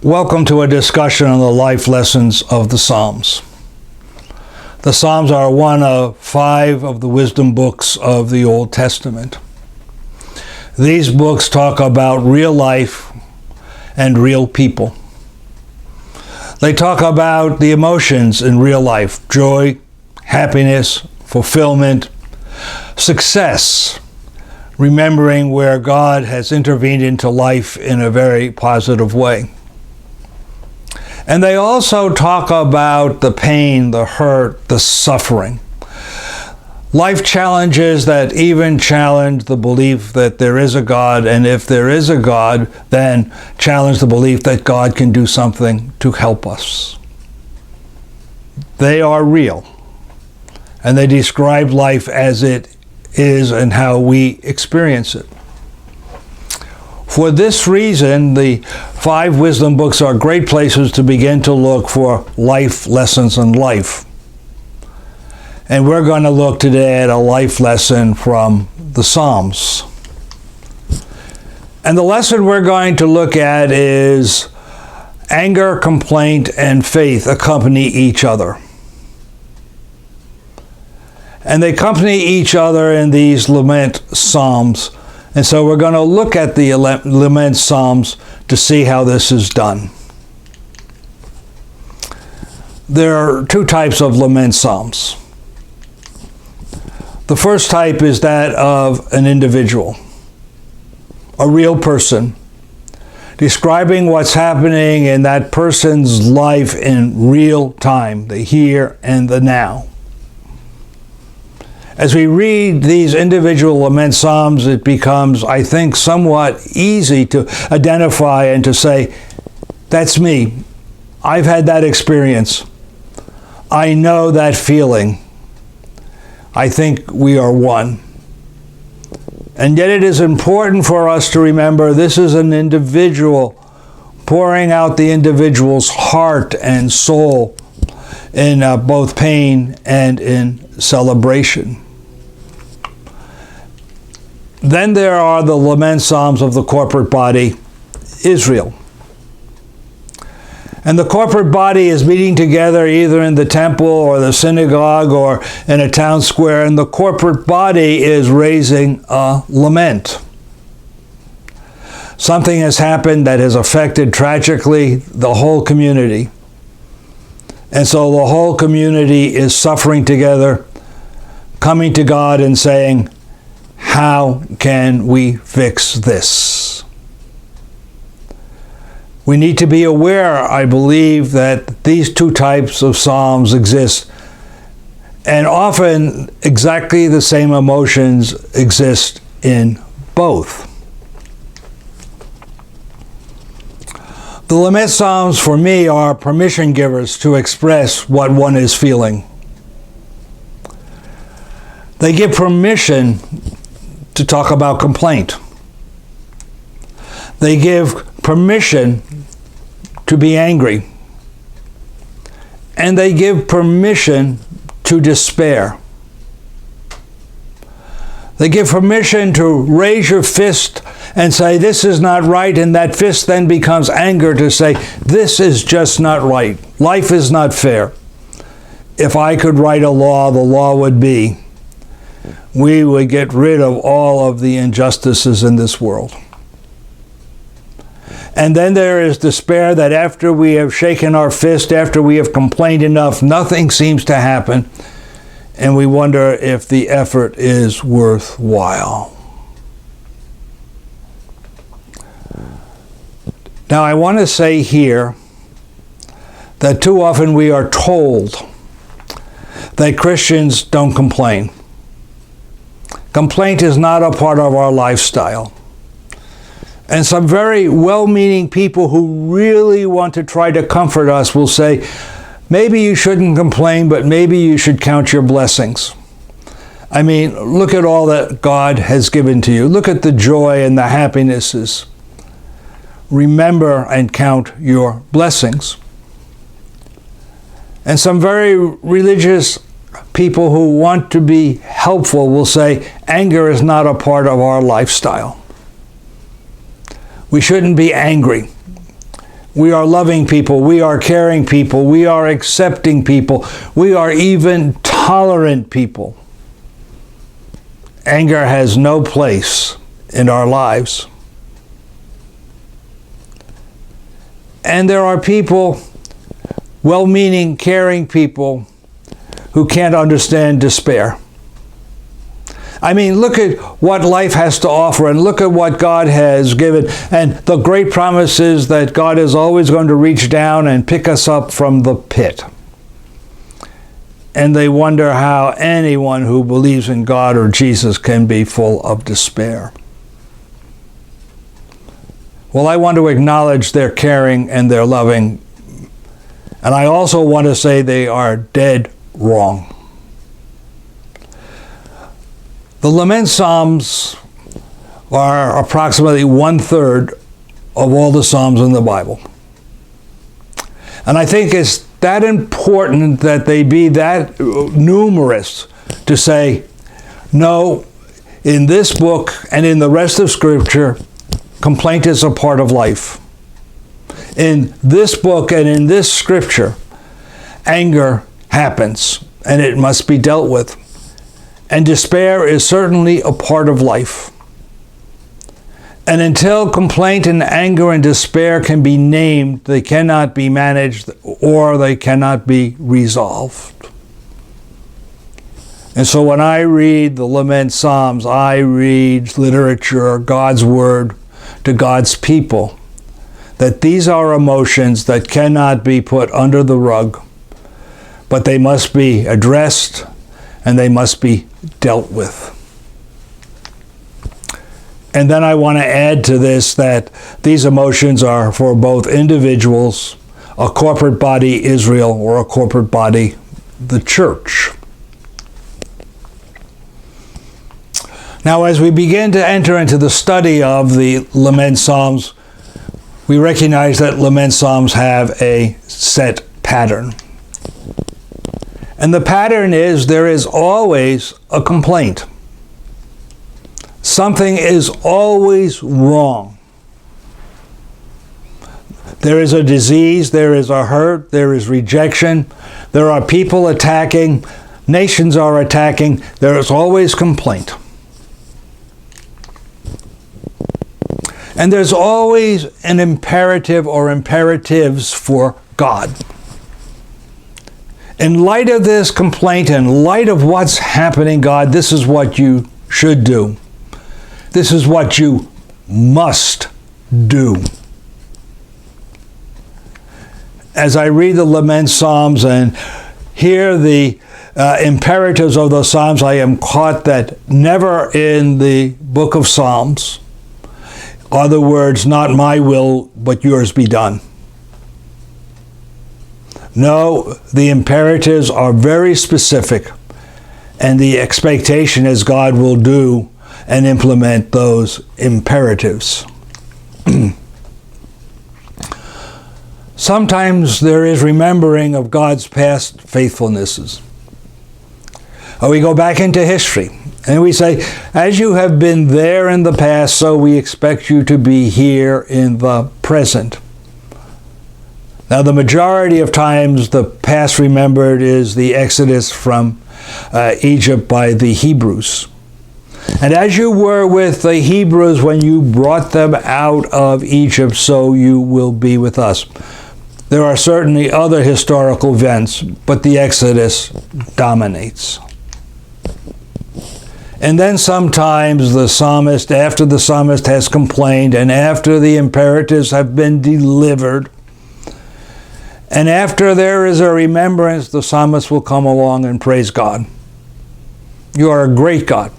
Welcome to a discussion on the life lessons of the Psalms. The Psalms are one of 5 of the wisdom books of the Old Testament. These books talk about real life and real people. They talk about the emotions in real life: joy, happiness, fulfillment, success, remembering where God has intervened into life in a very positive way. And they also talk about the pain, the hurt, the suffering. Life challenges that even challenge the belief that there is a God, and if there is a God, then challenge the belief that God can do something to help us. They are real, and they describe life as it is and how we experience it. For this reason, the 5 wisdom books are great places to begin to look for life lessons in life. And we're going to look today at a life lesson from the Psalms. And the lesson we're going to look at is anger, complaint, and faith accompany each other. And they accompany each other in these lament psalms. And so we're going to look at the lament psalms to see how this is done. There are 2 types of lament psalms. The first type is that of an individual, a real person, describing what's happening in that person's life in real time, the here and the now. As we read these individual lament psalms, it becomes, I think, somewhat easy to identify and to say, that's me. I've had that experience. I know that feeling. I think we are one. And yet it is important for us to remember this is an individual pouring out the individual's heart and soul in both pain and in celebration. Then there are the lament psalms of the corporate body, Israel. And the corporate body is meeting together either in the temple or the synagogue or in a town square, and the corporate body is raising a lament. Something has happened that has affected tragically the whole community. And so the whole community is suffering together, coming to God and saying, how can we fix this? We need to be aware, I believe, that these 2 types of psalms exist, and often exactly the same emotions exist in both. The lament psalms for me are permission givers to express what one is feeling. They give permission to talk about complaint. They give permission to be angry. And they give permission to despair. They give permission to raise your fist and say, this is not right, and that fist then becomes anger to say, this is just not right. Life is not fair. If I could write a law, the law would be, we would get rid of all of the injustices in this world. And then there is despair that after we have shaken our fist, after we have complained enough, nothing seems to happen, and we wonder if the effort is worthwhile. Now, I want to say here that too often we are told that Christians don't complain. Complaint is not a part of our lifestyle. And some very well-meaning people who really want to try to comfort us will say, maybe you shouldn't complain, but maybe you should count your blessings. I mean, look at all that God has given to you. Look at the joy and the happinesses. Remember and count your blessings. And some very religious people who want to be helpful will say, anger is not a part of our lifestyle. We shouldn't be angry. We are loving people. We are caring people. We are accepting people. We are even tolerant people. Anger has no place in our lives. And there are people, well-meaning, caring people, who can't understand despair. I mean, look at what life has to offer, and look at what God has given. And the great promise is that God is always going to reach down and pick us up from the pit. And they wonder how anyone who believes in God or Jesus can be full of despair. Well, I want to acknowledge their caring and their loving. And I also want to say they are dead wrong. The Lament Psalms are approximately 1/3 of all the Psalms in the Bible. And I think it's that important that they be that numerous to say, no, in this book and in the rest of Scripture, complaint is a part of life. In this book and in this Scripture, anger happens and it must be dealt with. And despair is certainly a part of life. And until complaint and anger and despair can be named, they cannot be managed or they cannot be resolved. And so when I read the Lament Psalms, I read literature, God's Word to God's people, that these are emotions that cannot be put under the rug, but they must be addressed and they must be dealt with. And then I want to add to this that these emotions are for both individuals, a corporate body, Israel, or a corporate body, the church. Now, as we begin to enter into the study of the Lament Psalms, we recognize that Lament Psalms have a set pattern. And the pattern is there is always a complaint. Something is always wrong. There is a disease, there is a hurt, there is rejection, there are people attacking, nations are attacking, there is always complaint. And there's always an imperative or imperatives for God. In light of this complaint, in light of what's happening, God, this is what you should do. This is what you must do. As I read the Lament Psalms and hear the imperatives of those Psalms, I am caught that never in the book of Psalms are the words, not my will, but yours be done. No, the imperatives are very specific, and the expectation is God will do and implement those imperatives. Sometimes there is remembering of God's past faithfulnesses. We go back into history and we say, as you have been there in the past, so we expect you to be here in the present. Now, the majority of times the past remembered is the exodus from Egypt by the Hebrews. And as you were with the Hebrews when you brought them out of Egypt, so you will be with us. There are certainly other historical events, but the Exodus dominates. And then sometimes the psalmist, after the psalmist has complained, and after the imperatives have been delivered, and after there is a remembrance, the psalmist will come along and praise God. You are a great God.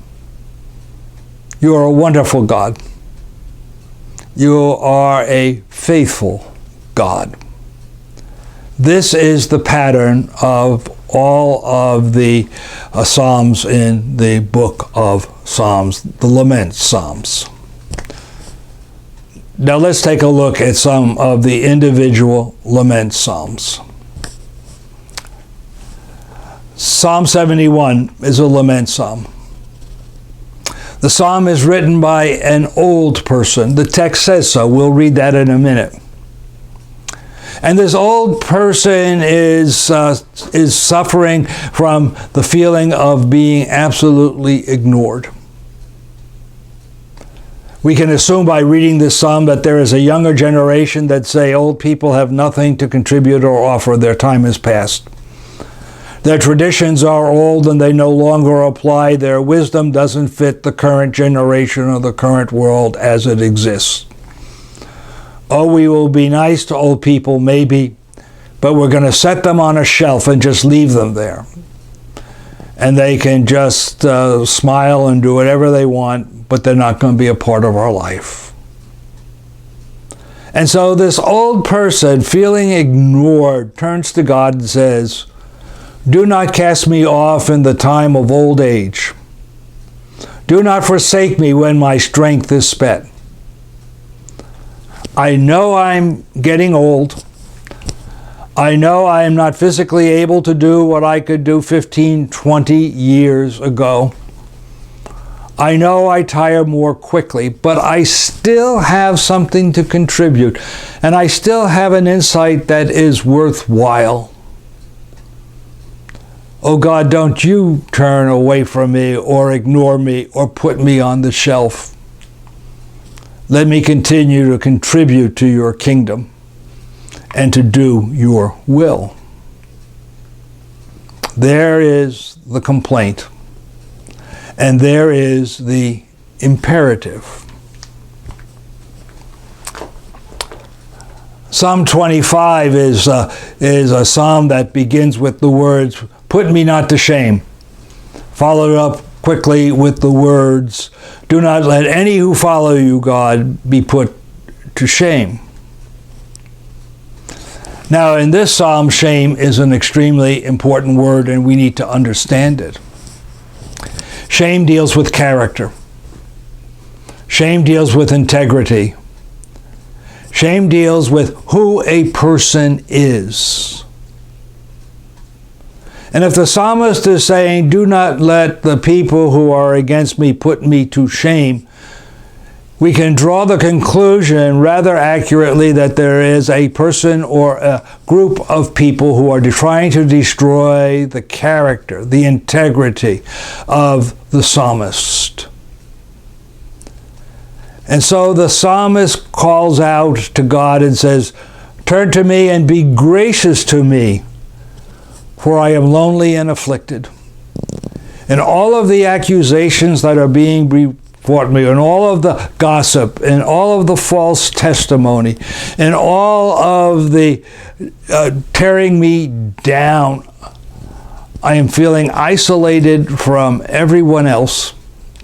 You are a wonderful God. You are a faithful God. This is the pattern of all of the Psalms in the book of Psalms, the Lament Psalms. Now let's take a look at some of the individual Lament Psalms. Psalm 71 is a lament psalm. The psalm is written by an old person. The text says so. We'll read that in a minute. And this old person is suffering from the feeling of being absolutely ignored. We can assume by reading this psalm that there is a younger generation that say old people have nothing to contribute or offer. Their time is past. Their traditions are old and they no longer apply. Their wisdom doesn't fit the current generation or the current world as it exists. Oh, we will be nice to old people, maybe, but we're going to set them on a shelf and just leave them there. And they can just smile and do whatever they want, but they're not going to be a part of our life. And so this old person, feeling ignored, turns to God and says, "Do not cast me off in the time of old age. Do not forsake me when my strength is spent. I know I'm getting old. I know I am not physically able to do what I could do 15, 20 years ago. I know I tire more quickly, but I still have something to contribute, and I still have an insight that is worthwhile. Oh God, don't you turn away from me or ignore me or put me on the shelf. Let me continue to contribute to your kingdom and to do your will." There is the complaint, and there is the imperative. Psalm 25 is a psalm that begins with the words, "Put me not to shame," followed up quickly with the words, "Do not let any who follow you, God, be put to shame." Now, in this psalm, shame is an extremely important word, and we need to understand it. Shame deals with character. Shame deals with integrity. Shame deals with who a person is. And if the psalmist is saying, "Do not let the people who are against me put me to shame," we can draw the conclusion rather accurately that there is a person or a group of people who are trying to destroy the character, the integrity of the psalmist. And so the psalmist calls out to God and says, "Turn to me and be gracious to me, for I am lonely and afflicted." And all of the accusations that are being brought me, and all of the gossip, and all of the false testimony, and all of the tearing me down, I am feeling isolated from everyone else.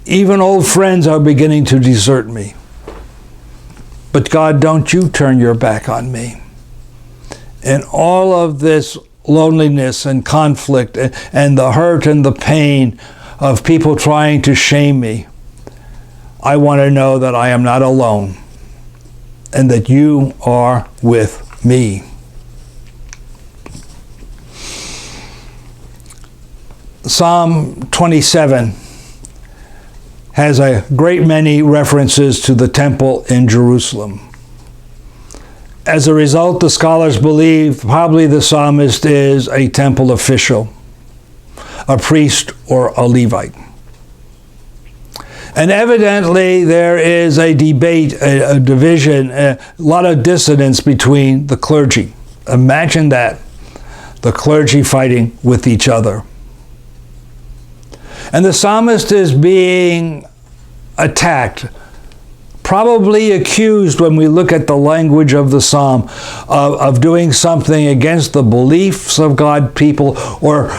Even old friends are beginning to desert me. But God, don't you turn your back on me. And all of this loneliness and conflict and the hurt and the pain of people trying to shame me, I want to know that I am not alone and that you are with me. Psalm 27 has a great many references to the temple in Jerusalem. As a result, the scholars believe probably the psalmist is a temple official, a priest, or a Levite. And evidently there is a debate, a division, a lot of dissonance between the clergy. Imagine that, the clergy fighting with each other. And the psalmist is being attacked, probably accused, when we look at the language of the psalm, of doing something against the beliefs of God's people, or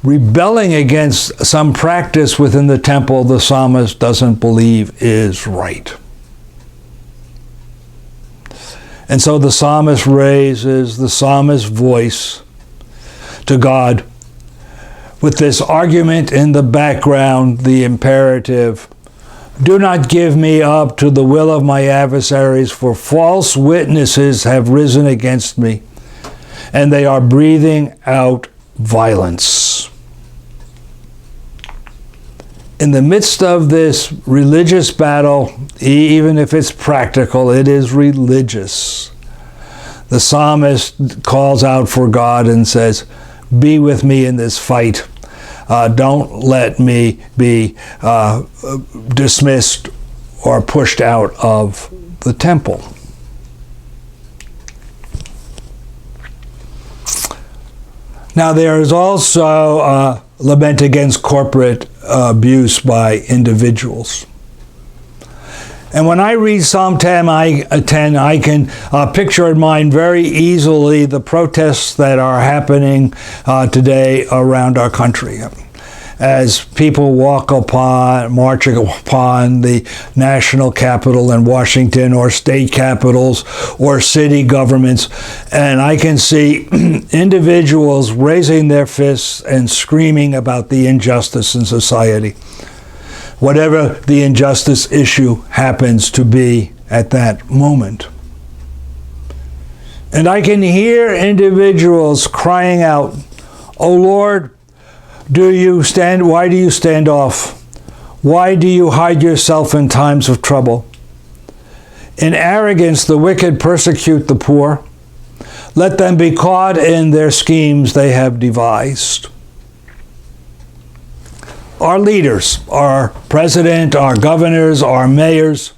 rebelling against some practice within the temple the psalmist doesn't believe is right. And so the psalmist raises the psalmist's voice to God with this argument in the background, the imperative: "Do not give me up to the will of my adversaries, for false witnesses have risen against me, and they are breathing out violence." In the midst of this religious battle, even if it's practical, it is religious. The psalmist calls out for God and says, be with me in this fight. Don't let me be dismissed or pushed out of the temple. Now there is also lament against corporate abuse by individuals. And when I read Psalm 10, I can picture in mind very easily the protests that are happening today around our country. As people marching upon the national capital in Washington, or state capitals, or city governments, and I can see individuals raising their fists and screaming about the injustice in society, whatever the injustice issue happens to be at that moment. And I can hear individuals crying out, "Oh Lord, why do you stand off? Why do you hide yourself in times of trouble? In arrogance, the wicked persecute the poor. Let them be caught in their schemes they have devised." Our leaders, our president, our governors, our mayors,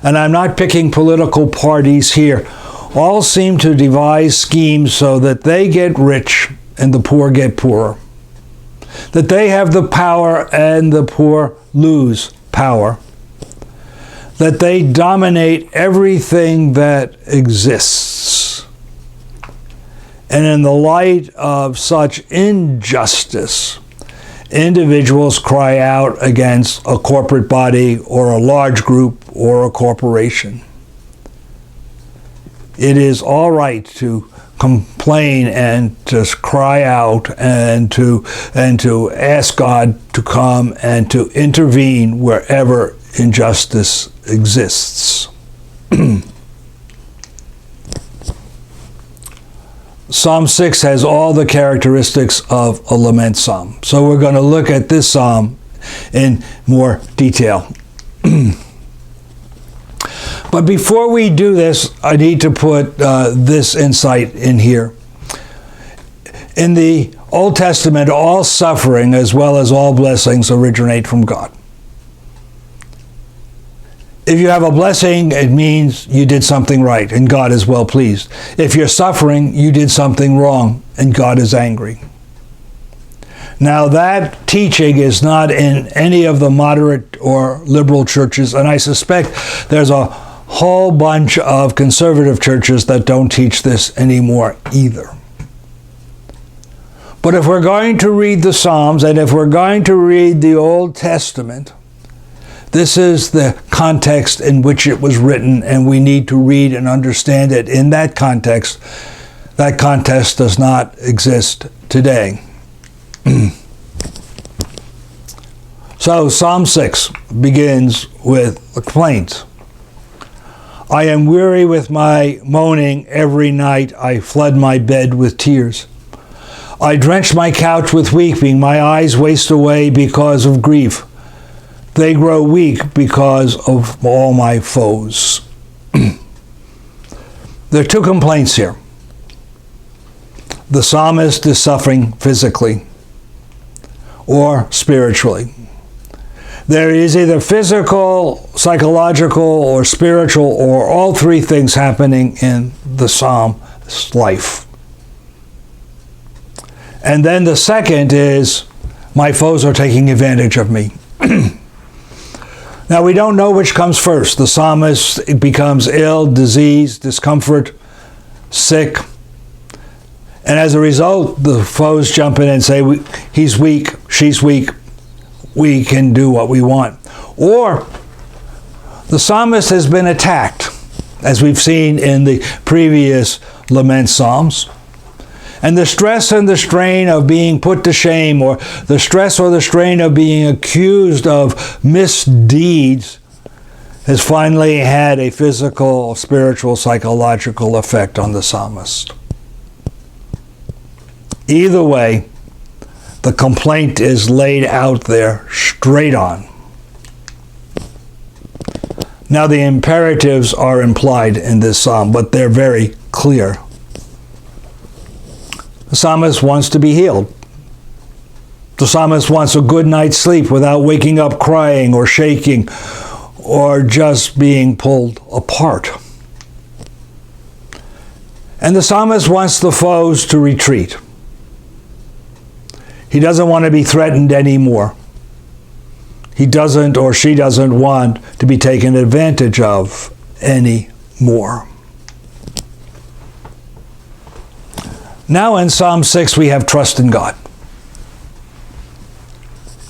and I'm not picking political parties here, all seem to devise schemes so that they get rich and the poor get poorer. That they have the power and the poor lose power. That they dominate everything that exists. And in the light of such injustice, individuals cry out against a corporate body or a large group or a corporation. It is all right to complain and to cry out and to ask God to come and to intervene wherever injustice exists. Psalm 6 has all the characteristics of a lament psalm. So we're going to look at this psalm in more detail. But before we do this, I need to put this insight in here. In the Old Testament, all suffering as well as all blessings originate from God. If you have a blessing, it means you did something right and God is well pleased. If you're suffering, you did something wrong and God is angry. Now that teaching is not in any of the moderate or liberal churches, and I suspect there's a whole bunch of conservative churches that don't teach this anymore either. But if we're going to read the Psalms, and if we're going to read the Old Testament, this is the context in which it was written, and we need to read and understand it in that context. That context does not exist today. So Psalm 6 begins with a complaint. I am weary with my moaning. Every night I flood my bed with tears. I drench my couch with weeping. My eyes waste away because of grief. They grow weak because of all my foes. There are two complaints here. The psalmist is suffering physically or spiritually. There is either physical, psychological, or spiritual, or all three things happening in the psalmist's life. And then the second is, my foes are taking advantage of me. Now we don't know which comes first. The psalmist becomes ill, diseased, discomfort, sick. And as a result, the foes jump in and say, he's weak, she's weak, we can do what we want. Or the psalmist has been attacked, as we've seen in the previous lament psalms. And the stress and the strain of being put to shame, or the stress or the strain of being accused of misdeeds, has finally had a physical, spiritual, psychological effect on the psalmist. Either way, the complaint is laid out there straight on. Now the imperatives are implied in this psalm, but they're very clear. The psalmist wants to be healed. The psalmist wants a good night's sleep without waking up crying or shaking or just being pulled apart. And the psalmist wants the foes to retreat. He doesn't want to be threatened anymore. He doesn't, or she doesn't, want to be taken advantage of anymore. Now in Psalm 6 we have trust in God.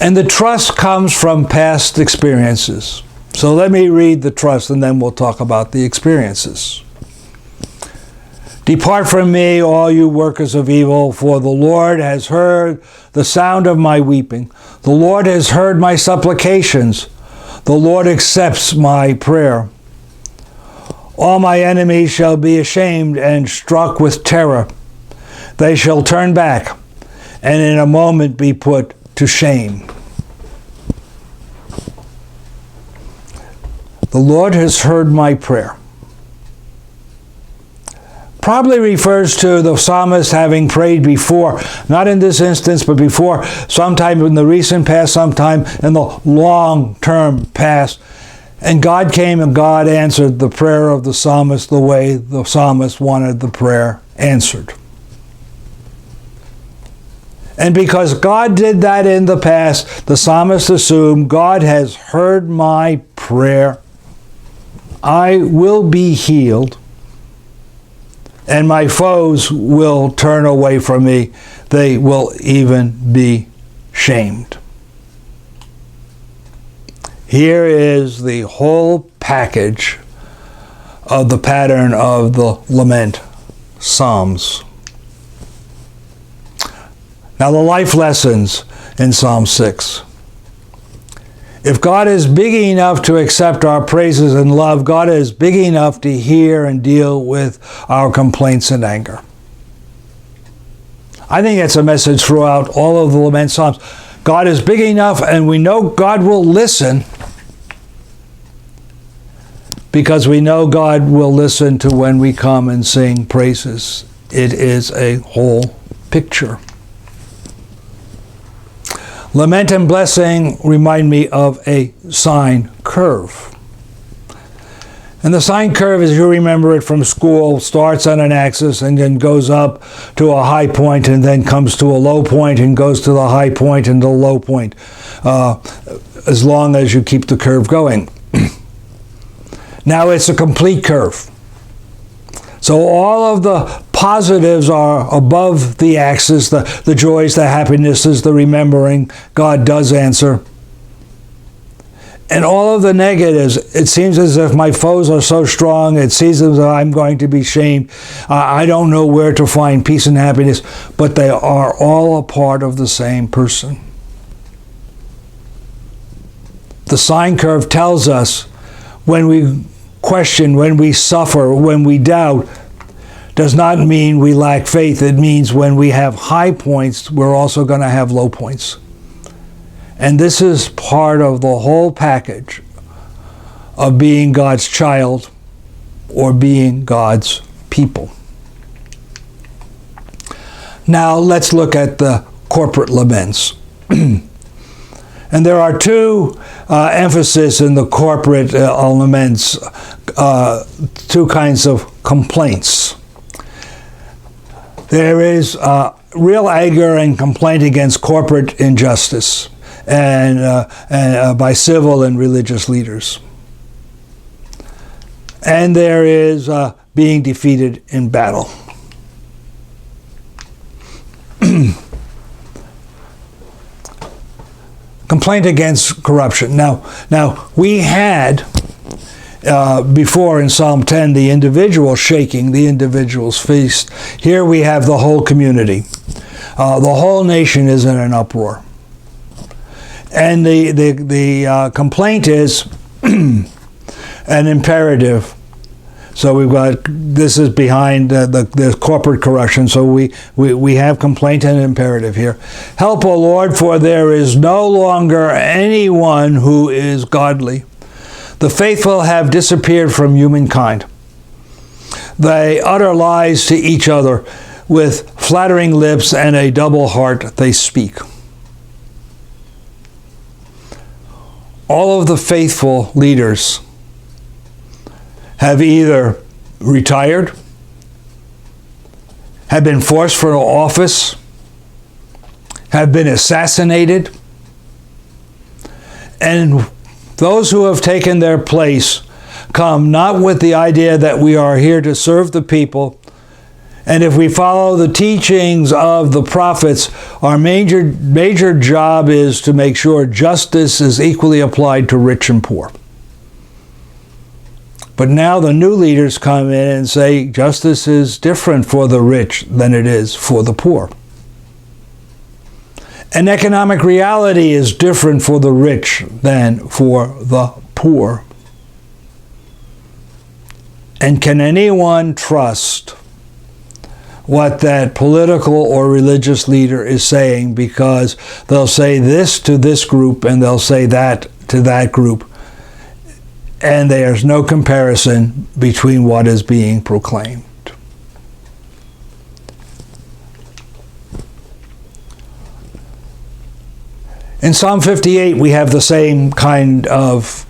And the trust comes from past experiences. So let me read the trust and then we'll talk about the experiences. Depart from me, all you workers of evil, for the Lord has heard the sound of my weeping. The Lord has heard my supplications. The Lord accepts my prayer. All my enemies shall be ashamed and struck with terror. They shall turn back and in a moment be put to shame. The Lord has heard my prayer. Probably refers to the psalmist having prayed before, not in this instance, but before, sometime in the recent past, sometime in the long-term past. And God came and God answered the prayer of the psalmist the way the psalmist wanted the prayer answered. And because God did that in the past, the psalmist assumed God has heard my prayer. I will be healed. And my foes will turn away from me. They will even be shamed. Here is the whole package of the pattern of the lament psalms. Now the life lessons in Psalm 6. If God is big enough to accept our praises and love, God is big enough to hear and deal with our complaints and anger. I think that's a message throughout all of the lament psalms. God is big enough, and we know God will listen because we know God will listen to when we come and sing praises. It is a whole picture. Lament and blessing remind me of a sine curve. And the sine curve, as you remember it from school, starts on an axis and then goes up to a high point and then comes to a low point and goes to the high point and the low point, as long as you keep the curve going. Now it's a complete curve. So all of the positives are above the axis, the joys, the happinesses, the remembering. God does answer. And all of the negatives, it seems as if my foes are so strong, it seems as if I'm going to be shamed. I don't know where to find peace and happiness, but they are all a part of the same person. The sine curve tells us when we question, when we suffer, when we doubt, does not mean we lack faith. It means when we have high points, we're also going to have low points. And this is part of the whole package of being God's child or being God's people. Now let's look at the corporate laments. And there are two emphases in the corporate laments, two kinds of complaints. There is real anger and complaint against corporate injustice and by civil and religious leaders. And there is being defeated in battle. Complaint against corruption. Now we had before in Psalm 10 the individual shaking, the individual's feast. Here we have the whole community. The whole nation is in an uproar. And the complaint is an imperative. So we've got, this is behind the corporate corruption, so we have complaint and imperative here. Help, O Lord, for there is no longer anyone who is godly. The faithful have disappeared from humankind. They utter lies to each other with flattering lips and a double heart they speak. All of the faithful leaders have either retired, have been forced for office, have been assassinated, and those who have taken their place come not with the idea that we are here to serve the people, and if we follow the teachings of the prophets, our major job is to make sure justice is equally applied to rich and poor. But now the new leaders come in and say justice is different for the rich than it is for the poor. And economic reality is different for the rich than for the poor. And can anyone trust what that political or religious leader is saying, because they'll say this to this group and they'll say that to that group, and there's no comparison between what is being proclaimed. In Psalm 58, we have the same kind of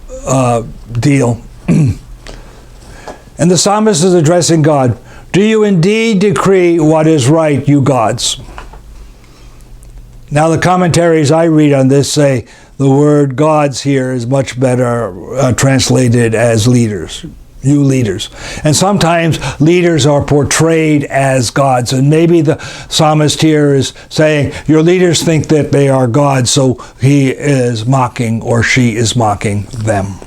deal. And the psalmist is addressing God. Do you indeed decree what is right, you gods? Now the commentaries I read on this say the word gods here is much better translated as leaders, you leaders. And sometimes leaders are portrayed as gods. And maybe the psalmist here is saying, your leaders think that they are gods, so he is mocking or she is mocking them.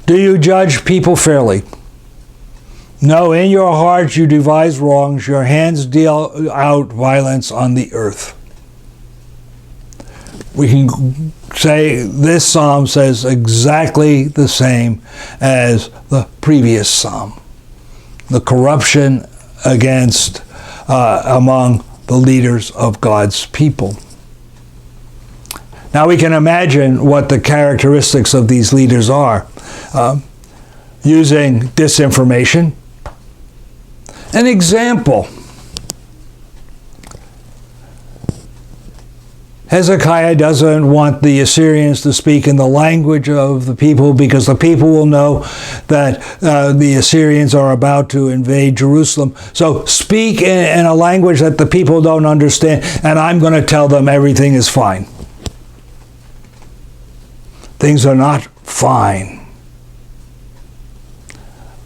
Do you judge people fairly? No, in your heart you devise wrongs, your hands deal out violence on the earth. We can say this psalm says exactly the same as the previous psalm. The corruption against among the leaders of God's people. Now we can imagine what the characteristics of these leaders are. Using disinformation. An example. Hezekiah doesn't want the Assyrians to speak in the language of the people because the people will know that the Assyrians are about to invade Jerusalem. So speak in a language that the people don't understand, and I'm going to tell them everything is fine. Things are not fine.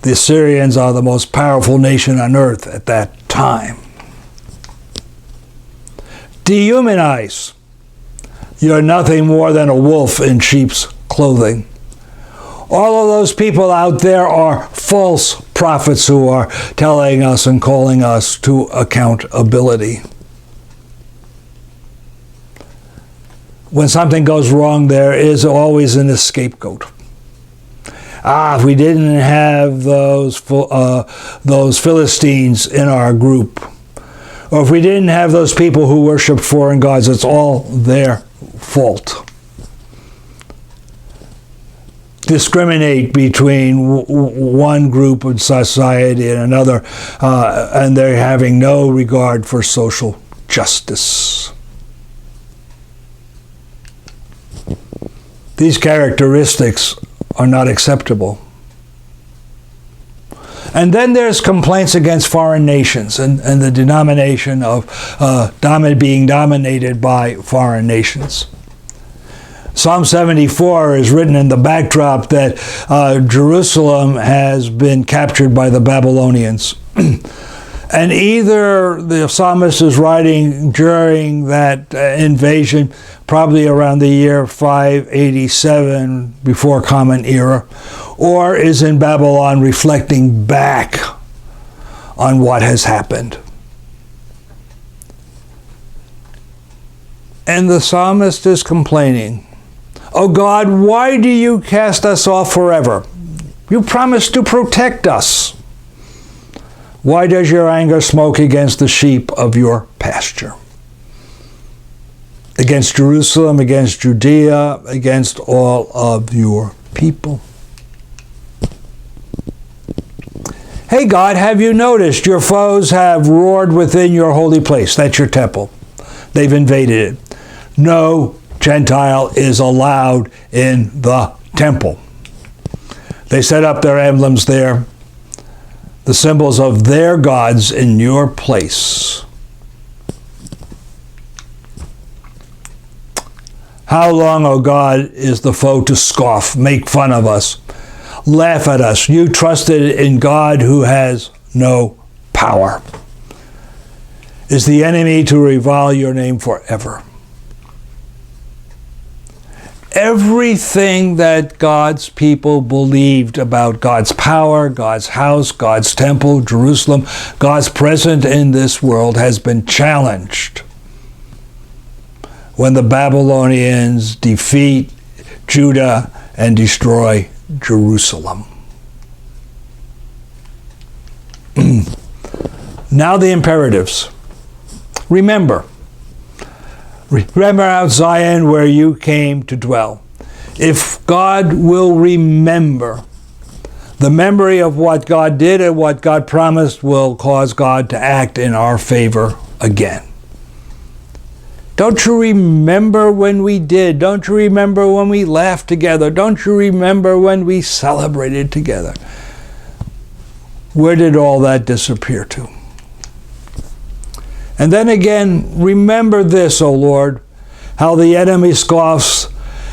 The Assyrians are the most powerful nation on earth at that time. Dehumanize. You're nothing more than a wolf in sheep's clothing. All of those people out there are false prophets who are telling us and calling us to accountability. When something goes wrong, there is always an scapegoat. If we didn't have those Philistines in our group, or if we didn't have those people who worshiped foreign gods, it's all their fault. Discriminate between one group of society and another, and they're having no regard for social justice. These characteristics are not acceptable. And then there's complaints against foreign nations and the denomination of being dominated by foreign nations. Psalm 74 is written in the backdrop that Jerusalem has been captured by the Babylonians. And either the psalmist is writing during that invasion, probably around the year 587 before Common Era, or is in Babylon reflecting back on what has happened. And the psalmist is complaining, "Oh God, why do you cast us off forever? You promised to protect us. Why does your anger smoke against the sheep of your pasture?" Against Jerusalem, against Judea, against all of your people. Hey God, have you noticed your foes have roared within your holy place? That's your temple. They've invaded it. No Gentile is allowed in the temple. They set up their emblems there, the symbols of their gods in your place. How long, O God, is the foe to scoff, make fun of us, laugh at us? You trusted in God who has no power. Is the enemy to revile your name forever? Everything that God's people believed about God's power, God's house, God's temple, Jerusalem, God's presence in this world has been challenged when the Babylonians defeat Judah and destroy Jerusalem. Now the imperatives. Remember Mount Zion where you came to dwell. If God will remember, the memory of what God did and what God promised will cause God to act in our favor again. Don't you remember when we did? Don't you remember when we laughed together? Don't you remember when we celebrated together? Where did all that disappear to? And then again, remember this, O Lord, how the enemy scoffs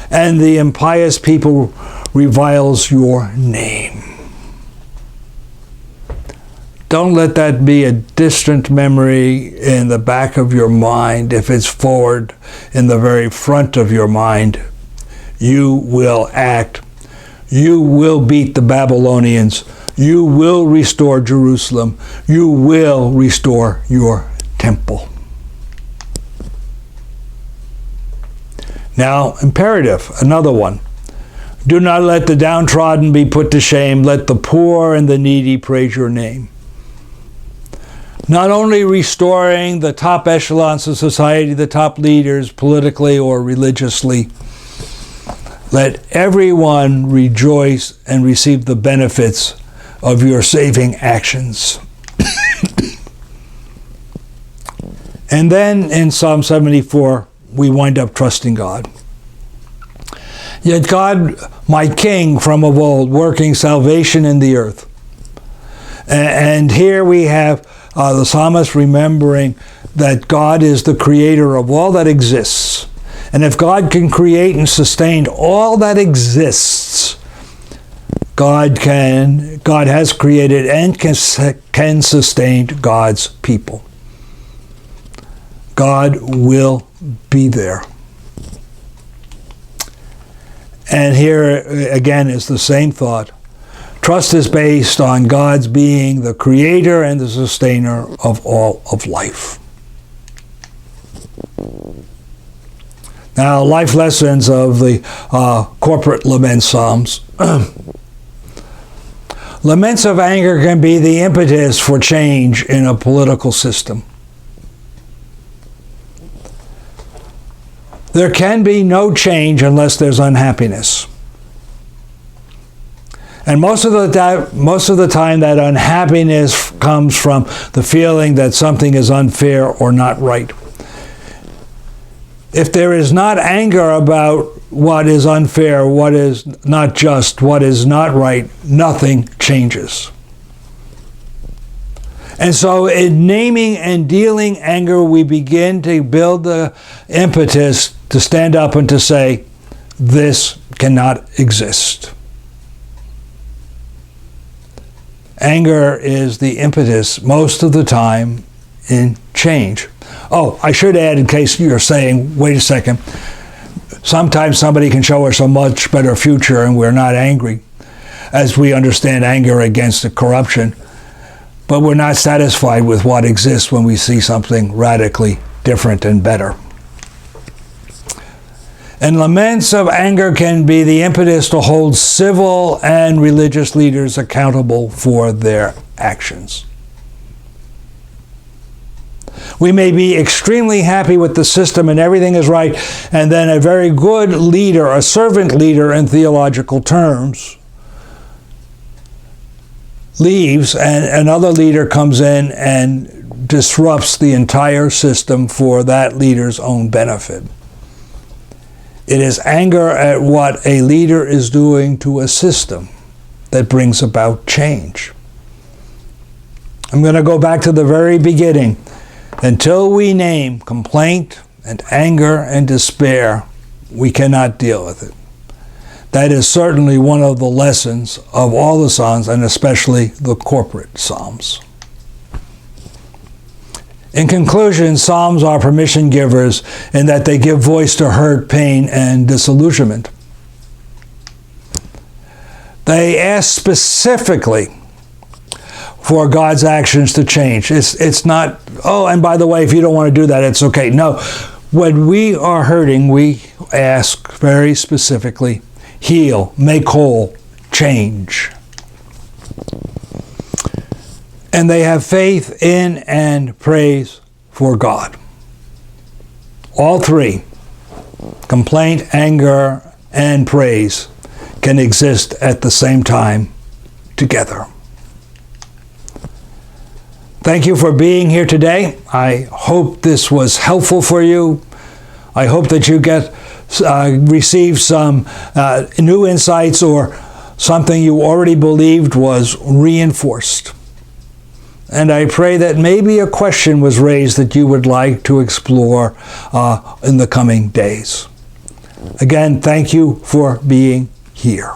and the impious people reviles your name. Don't let that be a distant memory in the back of your mind. If it's forward in the very front of your mind, you will act. You will beat the Babylonians. You will restore Jerusalem. You will restore your temple. Now, imperative, another one. Do not let the downtrodden be put to shame. Let the poor and the needy praise your name. Not only restoring the top echelons of society, the top leaders, politically or religiously, let everyone rejoice and receive the benefits of your saving actions. And then in Psalm 74, we wind up trusting God. Yet God, my King from of old, working salvation in the earth. And here we have the psalmist remembering that God is the creator of all that exists. And if God can create and sustain all that exists, God has created and can sustain God's people. God will be there. And here again is the same thought. Trust is based on God's being the creator and the sustainer of all of life. Now, life lessons of the corporate lament psalms. Laments of anger can be the impetus for change in a political system. There can be no change unless there's unhappiness. And most of the time that unhappiness comes from the feeling that something is unfair or not right. If there is not anger about what is unfair, what is not just, what is not right, nothing changes. And so in naming and dealing anger, we begin to build the impetus to stand up and to say, this cannot exist. Anger is the impetus most of the time in change. Oh, I should add, in case you're saying, wait a second, sometimes somebody can show us a much better future and we're not angry, as we understand anger against the corruption, but we're not satisfied with what exists when we see something radically different and better. And laments of anger can be the impetus to hold civil and religious leaders accountable for their actions. We may be extremely happy with the system and everything is right, and then a very good leader, a servant leader in theological terms, leaves and another leader comes in and disrupts the entire system for that leader's own benefit. It is anger at what a leader is doing to a system that brings about change. I'm going to go back to the very beginning. Until we name complaint and anger and despair, we cannot deal with it. That is certainly one of the lessons of all the Psalms, and especially the corporate Psalms. In conclusion, Psalms are permission givers in that they give voice to hurt, pain, and disillusionment. They ask specifically for God's actions to change. It's not, oh, and by the way, if you don't want to do that, it's okay. No, when we are hurting, we ask very specifically, heal, make whole, change. And they have faith in and praise for God. All three, complaint, anger, and praise, can exist at the same time together. Thank you for being here today. I hope this was helpful for you. I hope that you receive some new insights or something you already believed was reinforced. And I pray that maybe a question was raised that you would like to explore in the coming days. Again, thank you for being here.